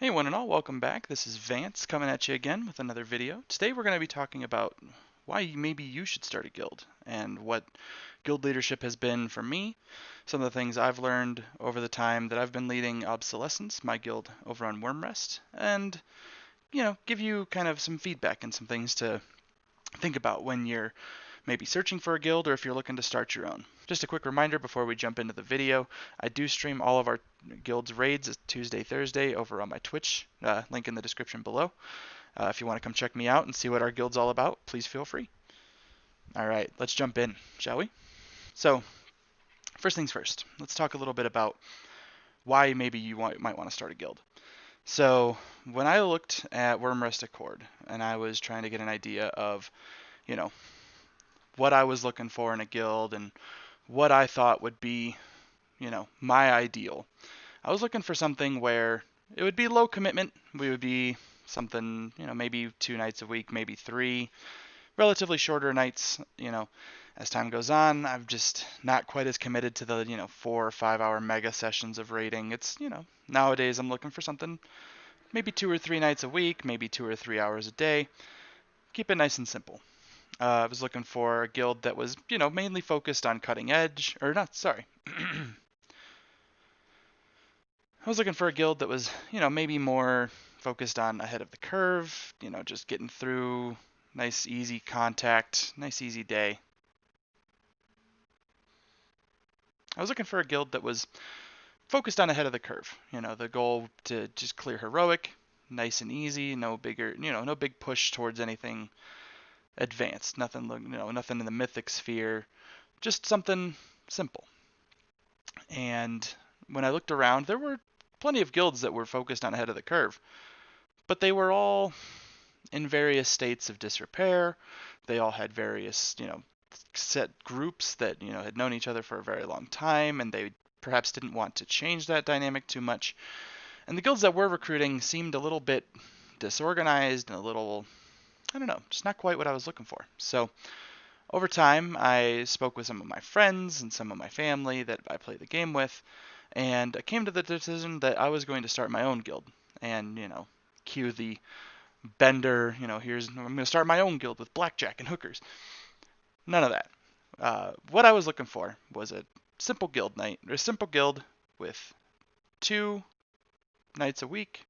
Hey one and all, welcome back. This is Vance coming at you again with another video. Today we're going to be talking about why maybe you should start a guild and what guild leadership has been for me, some of the things I've learned over the time that I've been leading Obsolescence, my guild over on Wyrmrest, and give you kind of some feedback and some things to think about when you're maybe searching for a guild or if you're looking to start your own. Just a quick reminder before we jump into the video, I do stream all of our guild's raids Tuesday, Thursday over on my Twitch, link in the description below. If you want to come check me out and see what our guild's all about, please feel free. All right, let's jump in, shall we? So, first things first, let's talk a little bit about why maybe you might want to start a guild. So, when I looked at Wyrmrest Accord and I was trying to get an idea of, you know, what I was looking for in a guild and what I thought would be, my ideal. I was looking for something where it would be low commitment. We would be something, maybe 2 nights a week, maybe three, relatively shorter nights, as time goes on. I'm just not quite as committed to the, 4 or 5 hour mega sessions of raiding. It's, nowadays I'm looking for something maybe 2 or 3 nights a week, maybe 2 or 3 hours a day. Keep it nice and simple. I was looking for a guild that was, mainly focused on cutting edge, or not, sorry. I was looking for a guild that was, maybe more focused on ahead of the curve, just getting through, nice easy contact, nice easy day. I was looking for a guild that was focused on ahead of the curve. The goal to just clear heroic, nice and easy, no bigger, no big push towards anything advanced, nothing, nothing in the mythic sphere, just something simple. And when I looked around, there were plenty of guilds that were focused on ahead of the curve, but they were all in various states of disrepair. They all had various, set groups that, had known each other for a very long time, and they perhaps didn't want to change that dynamic too much. And the guilds that were recruiting seemed a little bit disorganized and a little, I don't know, just not quite what I was looking for. So over time, I spoke with some of my friends and some of my family that I play the game with, and I came to the decision that I was going to start my own guild. And, cue the Bender, I'm going to start my own guild with blackjack and hookers. None of that. What I was looking for was a simple guild night, or a simple guild with 2 nights a week,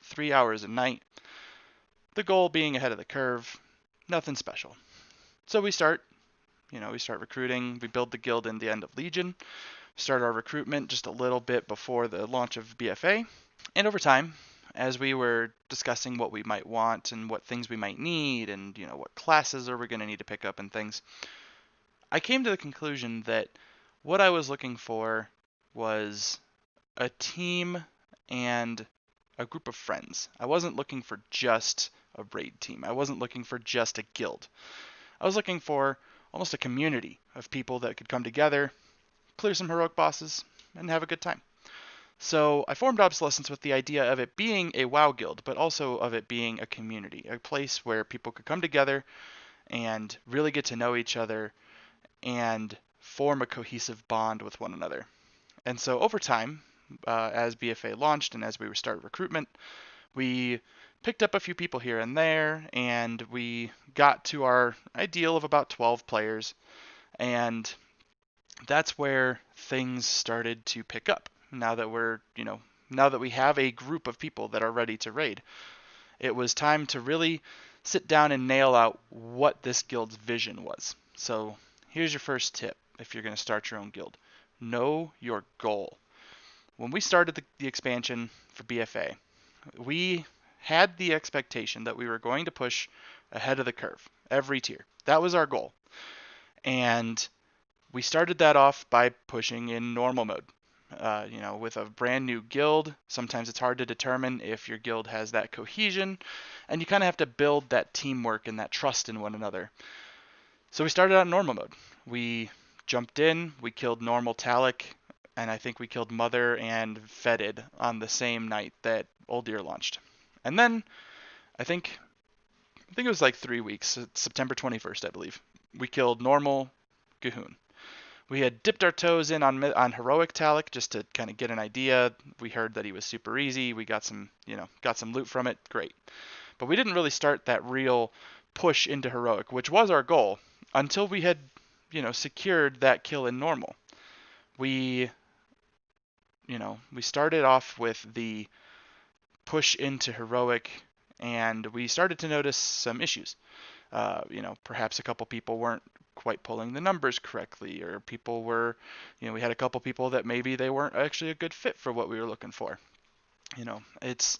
3 hours a night. The goal being ahead of the curve, nothing special. So we start recruiting. We build the guild in the end of Legion. Start our recruitment just a little bit before the launch of BFA. And over time, as we were discussing what we might want and what things we might need and, what classes are we going to need to pick up and things, I came to the conclusion that what I was looking for was a team and a group of friends. I wasn't looking for just a raid team. I wasn't looking for just a guild. I was looking for almost a community of people that could come together, clear some heroic bosses, and have a good time. So I formed Obsolescence with the idea of it being a WoW guild, but also of it being a community, a place where people could come together and really get to know each other and form a cohesive bond with one another. And so over time, as BFA launched and as we started recruitment, we picked up a few people here and there, and we got to our ideal of about 12 players, and that's where things started to pick up. Now that now that we have a group of people that are ready to raid, it was time to really sit down and nail out what this guild's vision was. So here's your first tip if you're going to start your own guild. Know your goal. When we started the expansion for BFA, we had the expectation that we were going to push ahead of the curve, every tier. That was our goal. And we started that off by pushing in normal mode. With a brand new guild, sometimes it's hard to determine if your guild has that cohesion, and you kind of have to build that teamwork and that trust in one another. So we started out in normal mode. We jumped in, we killed normal Talic, and I think we killed Mother and Fetid on the same night that Uldir launched. And then I think it was like 3 weeks, September 21st, I believe. We killed normal Gahoon. We had dipped our toes in on heroic Talic just to kind of get an idea. We heard that he was super easy. We got some, got some loot from it. Great. But we didn't really start that real push into heroic, which was our goal, until we had, secured that kill in normal. We started off with the push into heroic, and we started to notice some issues. Perhaps a couple people weren't quite pulling the numbers correctly, or people were, we had a couple people that maybe they weren't actually a good fit for what we were looking for. It's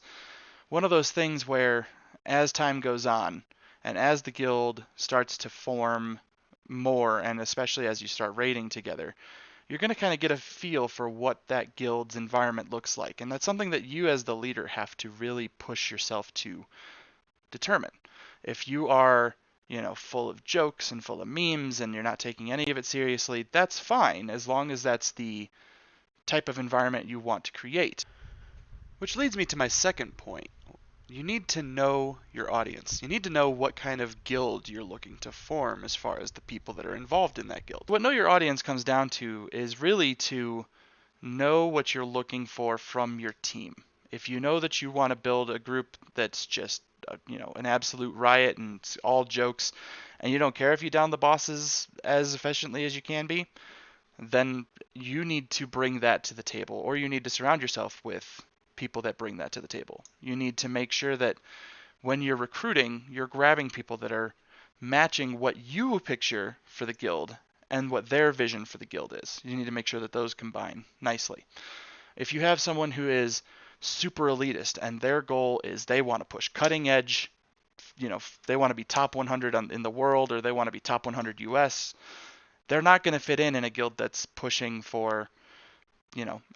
one of those things where as time goes on and as the guild starts to form more, and especially as you start raiding together, you're going to kind of get a feel for what that guild's environment looks like. And that's something that you as the leader have to really push yourself to determine. If you are, full of jokes and full of memes and you're not taking any of it seriously, that's fine, as long as that's the type of environment you want to create. Which leads me to my second point. You need to know your audience. You need to know what kind of guild you're looking to form as far as the people that are involved in that guild. What know your audience comes down to is really to know what you're looking for from your team. If you know that you want to build a group that's just an absolute riot and it's all jokes, and you don't care if you down the bosses as efficiently as you can be, then you need to bring that to the table, or you need to surround yourself with people that bring that to the table. You need to make sure that when you're recruiting, you're grabbing people that are matching what you picture for the guild and what their vision for the guild is. You need to make sure that those combine nicely. If you have someone who is super elitist and their goal is they want to push cutting edge, they want to be top 100 in the world, or they want to be top 100 US, they're not going to fit in a guild that's pushing for,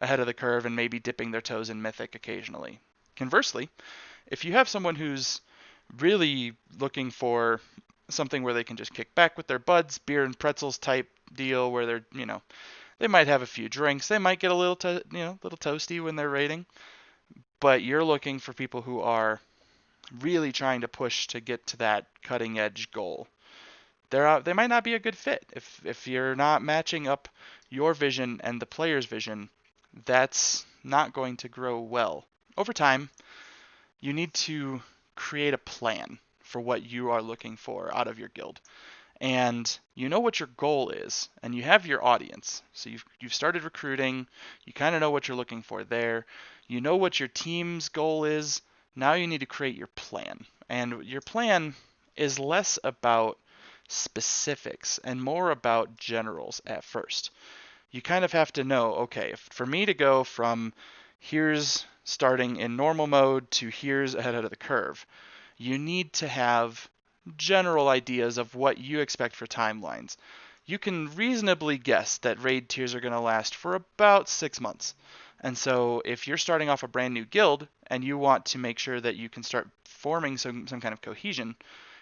ahead of the curve and maybe dipping their toes in mythic occasionally. Conversely, if you have someone who's really looking for something where they can just kick back with their buds, beer and pretzels type deal, where they're, they might have a few drinks, they might get a little toasty when they're raiding, but you're looking for people who are really trying to push to get to that cutting edge goal. They might not be a good fit. If you're not matching up your vision and the player's vision, that's not going to grow well. Over time, you need to create a plan for what you are looking for out of your guild. And you know what your goal is, and you have your audience. So you've started recruiting, you kind of know what you're looking for there. You know what your team's goal is. Now you need to create your plan. And your plan is less about specifics and more about generals at first. You kind of have to know, okay, for me to go from here's starting in normal mode to here's ahead of the curve, you need to have general ideas of what you expect for timelines. You can reasonably guess that raid tiers are going to last for about 6 months. And so if you're starting off a brand new guild and you want to make sure that you can start forming some kind of cohesion,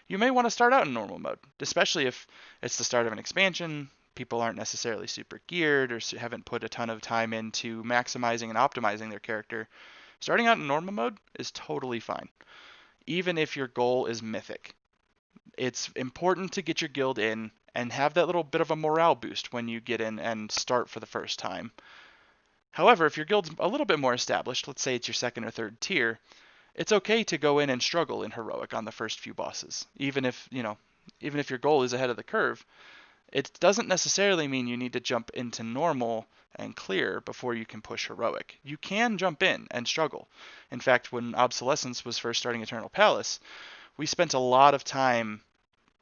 you may want to start out in normal mode, especially if it's the start of an expansion, people aren't necessarily super geared or haven't put a ton of time into maximizing and optimizing their character. Starting out in normal mode is totally fine, even if your goal is mythic. It's important to get your guild in and have that little bit of a morale boost when you get in and start for the first time. However, if your guild's a little bit more established, let's say it's your second or third tier, it's okay to go in and struggle in heroic on the first few bosses. Even if your goal is ahead of the curve, it doesn't necessarily mean you need to jump into normal and clear before you can push heroic. You can jump in and struggle. In fact, when Obsolescence was first starting Eternal Palace, we spent a lot of time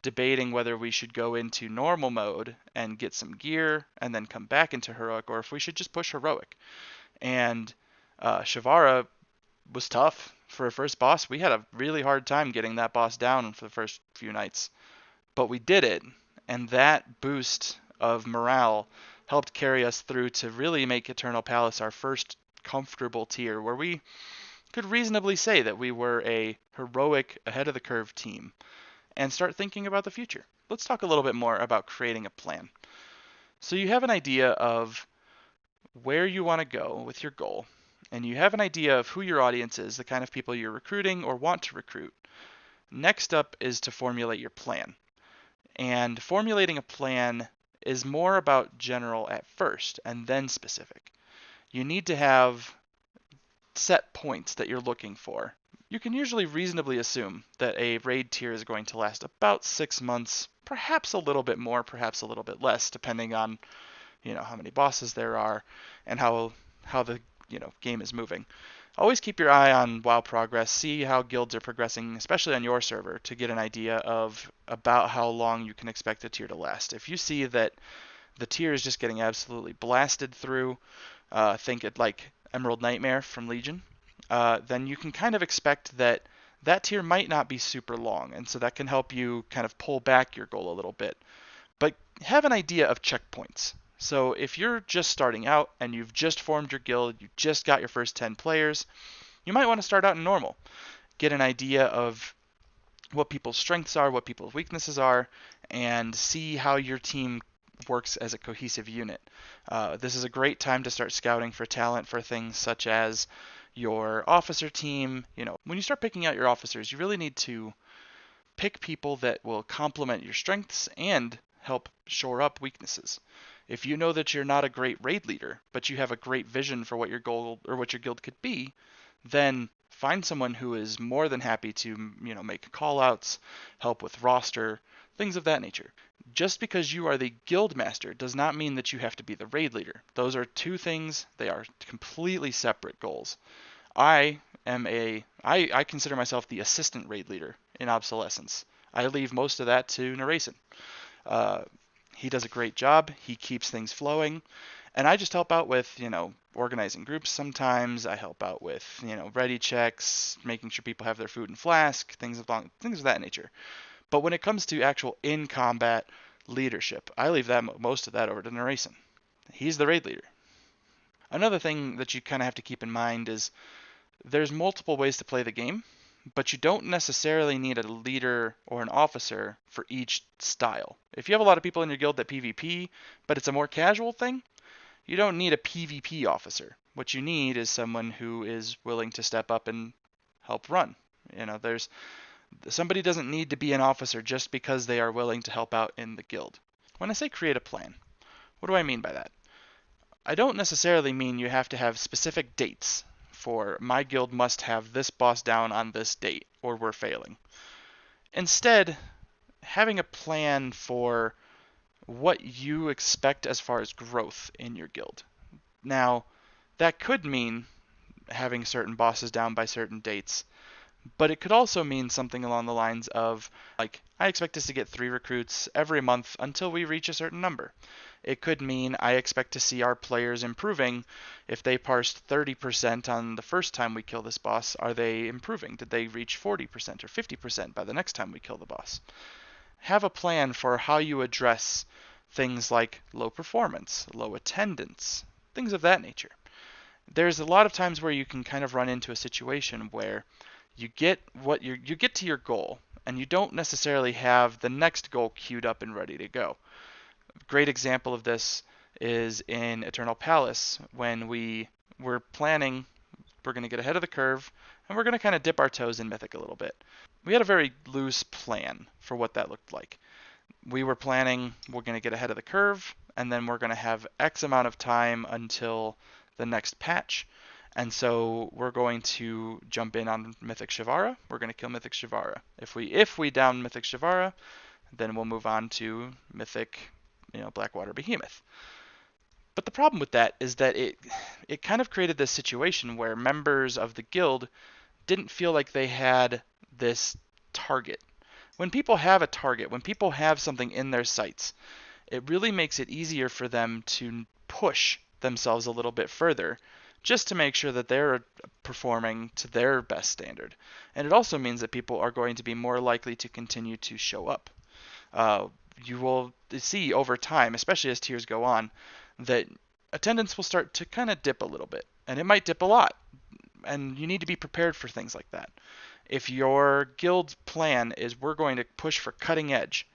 debating whether we should go into normal mode and get some gear and then come back into heroic, or if we should just push heroic. And Shavara was tough for a first boss. We had a really hard time getting that boss down for the first few nights, but we did it, and that boost of morale helped carry us through to really make Eternal Palace our first comfortable tier, where we could reasonably say that we were a heroic, ahead of the curve team, and start thinking about the future. Let's talk a little bit more about creating a plan. So you have an idea of where you want to go with your goal, and you have an idea of who your audience is, the kind of people you're recruiting or want to recruit. Next up is to formulate your plan. And formulating a plan is more about general at first and then specific. You need to have set points that you're looking for. You can usually reasonably assume that a raid tier is going to last about 6 months, perhaps a little bit more, perhaps a little bit less, depending on how many bosses there are and how the game is moving. Always keep your eye on WoW progress, see how guilds are progressing, especially on your server, to get an idea of about how long you can expect a tier to last. If you see that the tier is just getting absolutely blasted through, think it like Emerald Nightmare from Legion, then you can kind of expect that that tier might not be super long, and so that can help you kind of pull back your goal a little bit. But have an idea of checkpoints. So if you're just starting out and you've just formed your guild, you just got your first 10 players, you might want to start out in normal. Get an idea of what people's strengths are, what people's weaknesses are, and see how your team works as a cohesive unit. This is a great time to start scouting for talent for things such as your officer team. When you start picking out your officers, you really need to pick people that will complement your strengths and help shore up weaknesses. If you know that you're not a great raid leader, but you have a great vision for what your goal or what your guild could be, then find someone who is more than happy to, make call outs, help with roster, things of that nature. Just because you are the guild master does not mean that you have to be the raid leader. Those are two things, they are completely separate goals. I consider myself the assistant raid leader in Obsolescence. I leave most of that to Naracin. He does a great job. He keeps things flowing. And I just help out with, organizing groups sometimes. I help out with, ready checks, making sure people have their food and flask, things of that nature. But when it comes to actual in-combat leadership, I leave most of that over to Naracin. He's the raid leader. Another thing that you kind of have to keep in mind is there's multiple ways to play the game, but you don't necessarily need a leader or an officer for each style. If you have a lot of people in your guild that PvP, but it's a more casual thing, you don't need a PvP officer. What you need is someone who is willing to step up and help run. Somebody doesn't need to be an officer just because they are willing to help out in the guild. When I say create a plan, what do I mean by that? I don't necessarily mean you have to have specific dates for my guild must have this boss down on this date or we're failing. Instead, having a plan for what you expect as far as growth in your guild. Now, that could mean having certain bosses down by certain dates, but it could also mean something along the lines of, like, I expect us to get 3 recruits every month until we reach a certain number. It could mean I expect to see our players improving. If they parsed 30% on the first time we kill this boss, are they improving? Did they reach 40% or 50% by the next time we kill the boss? Have a plan for how you address things like low performance, low attendance, things of that nature. There's a lot of times where you can kind of run into a situation where you get to your goal and you don't necessarily have the next goal queued up and ready to go. A great example of this is in Eternal Palace when we were planning we're going to get ahead of the curve and we're going to kind of dip our toes in Mythic a little bit. We had a very loose plan for what that looked like. We were planning we're going to get ahead of the curve and then we're going to have X amount of time until the next patch. And so we're going to jump in on Mythic Shivara. We're going to kill Mythic Shivara. If we down Mythic Shivara, then we'll move on to Mythic, Blackwater Behemoth. But the problem with that is that it kind of created this situation where members of the guild didn't feel like they had this target. When people have a target, when people have something in their sights, it really makes it easier for them to push themselves a little bit further just to make sure that they're performing to their best standard. And it also means that people are going to be more likely to continue to show up. You will see over time, especially as tiers go on, that attendance will start to kind of dip a little bit. And it might dip a lot. And you need to be prepared for things like that. If your guild plan is we're going to push for cutting edge,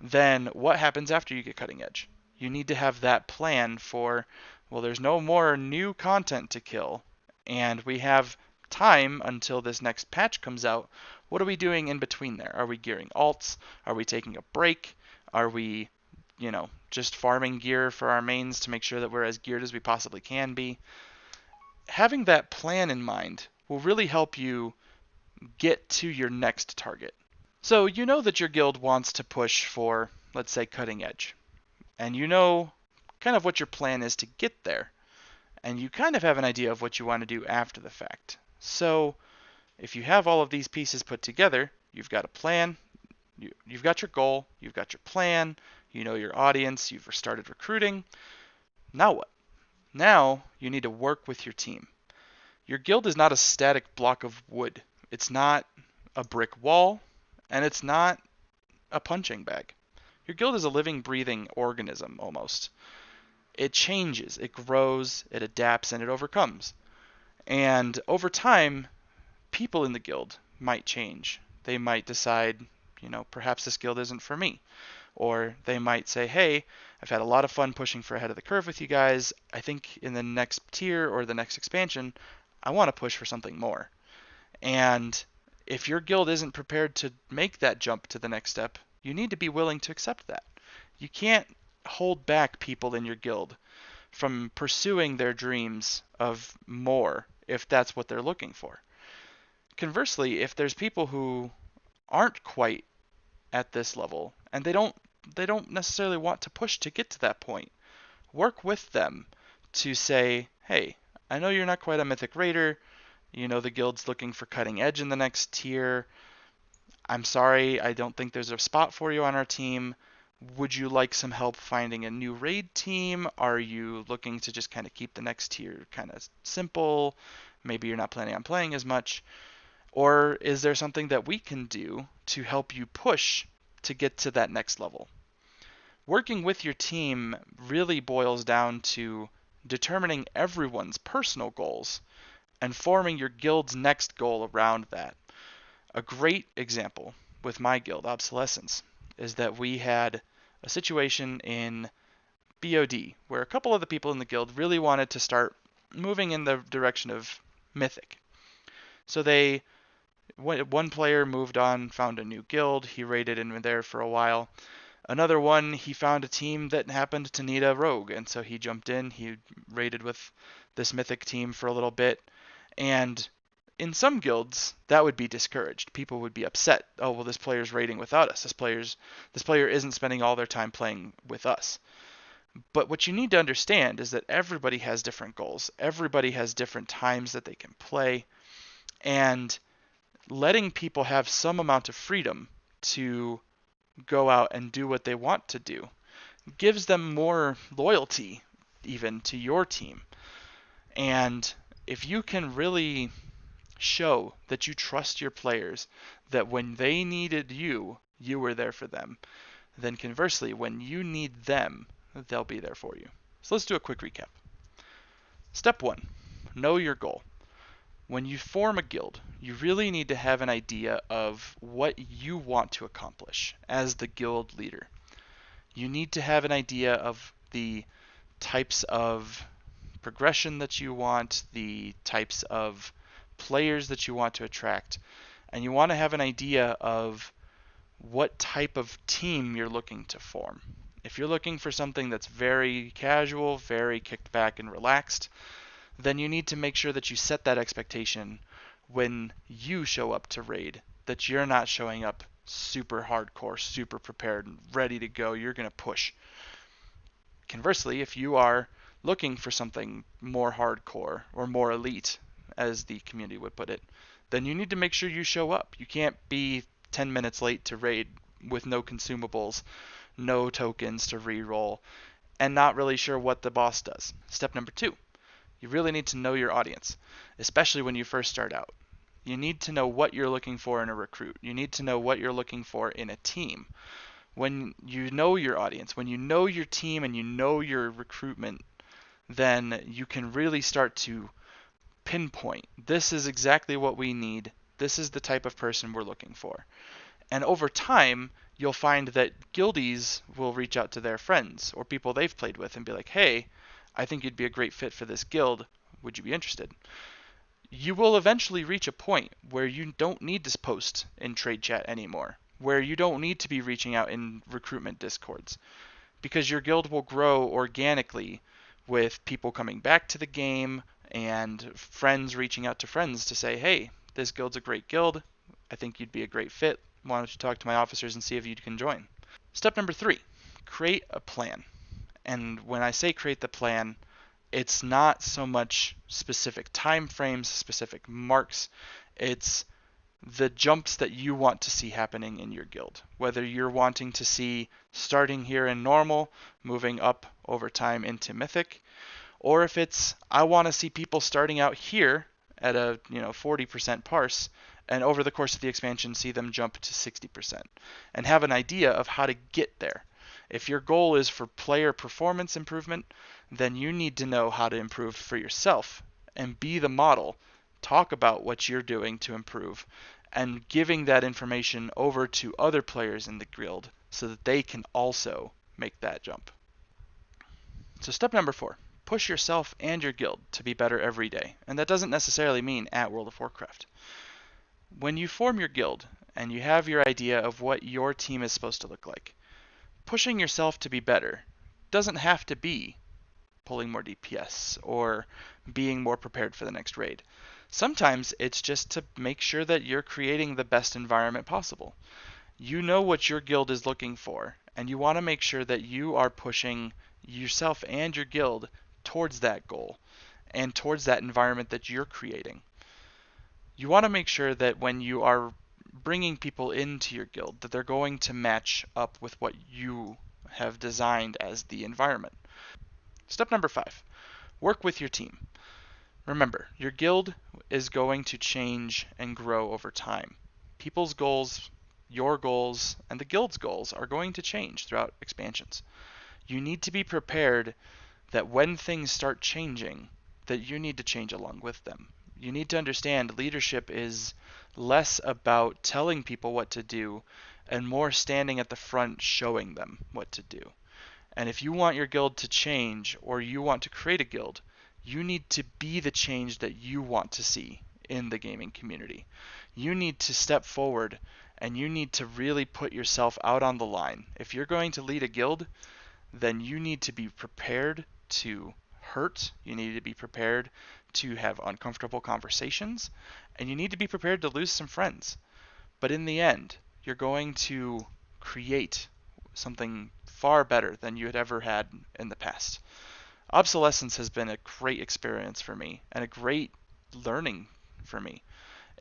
then what happens after you get cutting edge? You need to have that plan for, well, there's no more new content to kill, and we have time until this next patch comes out. What are we doing in between there? Are we gearing alts? Are we taking a break? Are we, just farming gear for our mains to make sure that we're as geared as we possibly can be. Having that plan in mind will really help you get to your next target. So you know that your guild wants to push for, let's say, cutting edge, and you know kind of what your plan is to get there, and you kind of have an idea of what you want to do after the fact. So if you have all of these pieces put together, you've got a plan, you've got your goal, you've got your plan, you know your audience, you've started recruiting. Now what? Now you need to work with your team. Your guild is not a static block of wood. It's not a brick wall, and it's not a punching bag. Your guild is a living, breathing organism almost. It changes, it grows, it adapts, and it overcomes. And over time, people in the guild might change. They might decide, perhaps this guild isn't for me. Or they might say, hey, I've had a lot of fun pushing for ahead of the curve with you guys. I think in the next tier or the next expansion, I want to push for something more. And if your guild isn't prepared to make that jump to the next step, you need to be willing to accept that. You can't hold back people in your guild from pursuing their dreams of more if that's what they're looking for. Conversely, if there's people who aren't quite at this level and they don't necessarily want to push to get to that point, work with them to say, hey, I know you're not quite a mythic raider, the guild's looking for cutting edge in the next tier. I'm sorry, I don't think there's a spot for you on our team. Would you like some help finding a new raid team? Are you looking to just kind of keep the next tier kind of simple? Maybe you're not planning on playing as much. Or is there something that we can do to help you push to get to that next level? Working with your team really boils down to determining everyone's personal goals and forming your guild's next goal around that. A great example with my guild, Obsolescence, is that we had a situation in BOD where a couple of the people in the guild really wanted to start moving in the direction of Mythic. So one player moved on, found a new guild, he raided in there for a while. Another one, he found a team that happened to need a rogue, and so he jumped in, he raided with this Mythic team for a little bit, and in some guilds, that would be discouraged. People would be upset. Oh, well, this player's raiding without us. This player isn't spending all their time playing with us. But what you need to understand is that everybody has different goals. Everybody has different times that they can play. And letting people have some amount of freedom to go out and do what they want to do gives them more loyalty even to your team. And if you can really show that you trust your players, that when they needed you, you were there for them, then conversely, when you need them, they'll be there for you. So let's do a quick recap. Step 1, know your goal. When you form a guild, you really need to have an idea of what you want to accomplish as the guild leader. You need to have an idea of the types of progression that you want, the types of players that you want to attract, and you want to have an idea of what type of team you're looking to form. If you're looking for something that's very casual, very kicked back and relaxed, then you need to make sure that you set that expectation when you show up to raid, that you're not showing up super hardcore, super prepared, and ready to go. You're going to push. Conversely, if you are looking for something more hardcore or more elite, as the community would put it, then you need to make sure you show up. You can't be 10 minutes late to raid with no consumables, no tokens to reroll, and not really sure what the boss does. Step number 2, you really need to know your audience, especially when you first start out. You need to know what you're looking for in a recruit. You need to know what you're looking for in a team. When you know your audience, when you know your team and you know your recruitment, then you can really start to pinpoint, this is exactly what we need. This is the type of person we're looking for. And over time, you'll find that guildies will reach out to their friends or people they've played with and be like, hey, I think you'd be a great fit for this guild. Would you be interested? You will eventually reach a point where you don't need to post in trade chat anymore, where you don't need to be reaching out in recruitment discords. because your guild will grow organically with people coming back to the game and friends reaching out to friends to say, hey, this guild's a great guild. I think you'd be a great fit. Why don't you talk to my officers and see if you can join? Step number 3, create a plan. And when I say create the plan, it's not so much specific time frames, specific marks. It's the jumps that you want to see happening in your guild. Whether you're wanting to see starting here in normal, moving up over time into mythic, or if it's I want to see people starting out here at a 40% parse, and over the course of the expansion see them jump to 60%, and have an idea of how to get there. If your goal is for player performance improvement, then you need to know how to improve for yourself and be the model. Talk about what you're doing to improve and giving that information over to other players in the guild so that they can also make that jump. So step number 4, push yourself and your guild to be better every day. And that doesn't necessarily mean at World of Warcraft. When you form your guild and you have your idea of what your team is supposed to look like, pushing yourself to be better doesn't have to be pulling more DPS or being more prepared for the next raid. Sometimes it's just to make sure that you're creating the best environment possible. You know what your guild is looking for, and you want to make sure that you are pushing yourself and your guild towards that goal and towards that environment that you're creating. You want to make sure that when you are bringing people into your guild, that they're going to match up with what you have designed as the environment. Step number 5, work with your team. Remember, your guild is going to change and grow over time. People's goals, your goals, and the guild's goals are going to change throughout expansions. You need to be prepared that when things start changing, that you need to change along with them. You need to understand leadership is less about telling people what to do and more standing at the front showing them what to do. And if you want your guild to change or you want to create a guild, you need to be the change that you want to see in the gaming community. You need to step forward and you need to really put yourself out on the line. If you're going to lead a guild, then you need to be prepared to hurt. You need to be prepared to have uncomfortable conversations, and you need to be prepared to lose some friends. But in the end, you're going to create something far better than you had ever had in the past. Obsolescence has been a great experience for me and a great learning for me.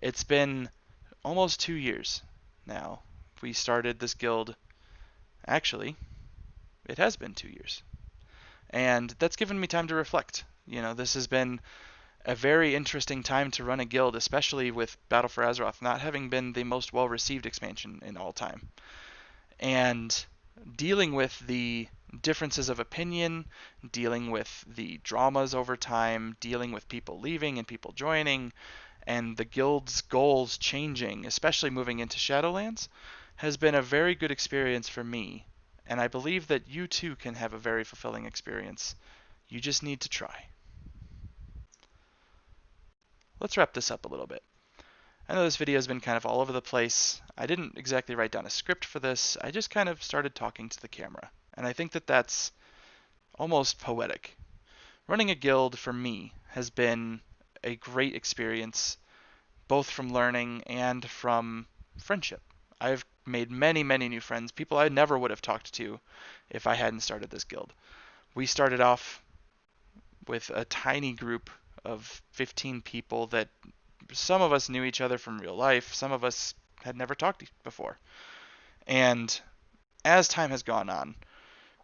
It's been almost 2 years now. We started this guild. Actually, it has been 2 years. And that's given me time to reflect. This has been a very interesting time to run a guild, especially with Battle for Azeroth not having been the most well-received expansion in all time. And dealing with the differences of opinion, dealing with the dramas over time, dealing with people leaving and people joining, and the guild's goals changing, especially moving into Shadowlands, has been a very good experience for me. And I believe that you too can have a very fulfilling experience. You just need to try. Let's wrap this up a little bit. I know this video has been kind of all over the place. I didn't exactly write down a script for this. I just kind of started talking to the camera. And I think that that's almost poetic. Running a guild for me has been a great experience, both from learning and from friendship. I've made many, many new friends, people I never would have talked to if I hadn't started this guild. We started off with a tiny group of 15 people that some of us knew each other from real life, some of us had never talked before. And as time has gone on,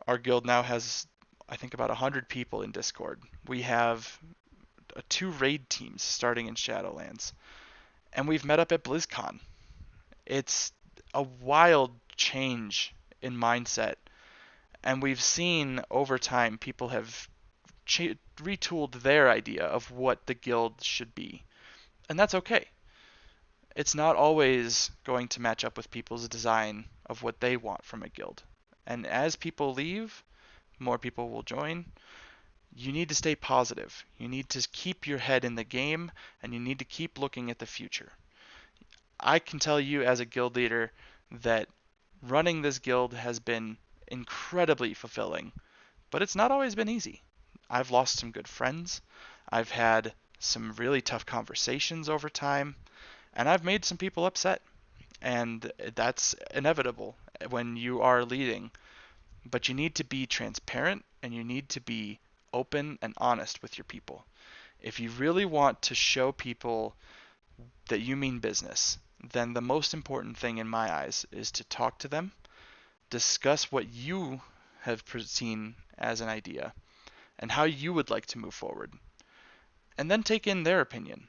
our guild now has, I think, about 100 people in Discord. We have 2 raid teams starting in Shadowlands. And we've met up at BlizzCon. It's a wild change in mindset. And we've seen over time people have retooled their idea of what the guild should be. And that's okay. It's not always going to match up with people's design of what they want from a guild. And as people leave, more people will join. You need to stay positive. You need to keep your head in the game, and you need to keep looking at the future. I can tell you as a guild leader that running this guild has been incredibly fulfilling, but it's not always been easy. I've lost some good friends. I've had some really tough conversations over time, and I've made some people upset. And that's inevitable when you are leading. But you need to be transparent and you need to be open and honest with your people. If you really want to show people that you mean business, then the most important thing in my eyes is to talk to them, discuss what you have seen as an idea and how you would like to move forward, and then take in their opinion.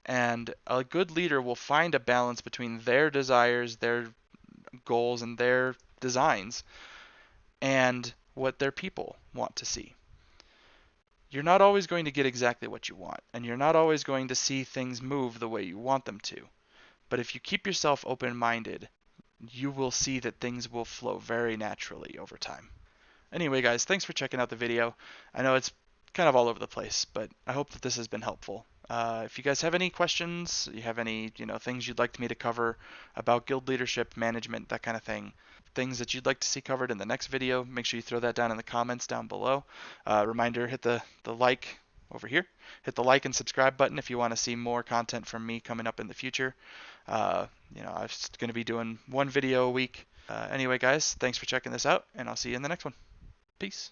And a good leader will find a balance between their desires, their goals, and their designs and what their people want to see. You're not always going to get exactly what you want, and you're not always going to see things move the way you want them to. But if you keep yourself open-minded, you will see that things will flow very naturally over time. Anyway, guys, thanks for checking out the video. I know it's kind of all over the place, but I hope that this has been helpful. If you guys have any questions, you have any things you'd like me to cover about guild leadership, management, that kind of thing, things that you'd like to see covered in the next video, make sure you throw that down in the comments down below. Reminder, hit the like over here. Hit the like and subscribe button if you want to see more content from me coming up in the future. I'm going to be doing one video a week. Anyway, guys, thanks for checking this out, and I'll see you in the next one. Peace.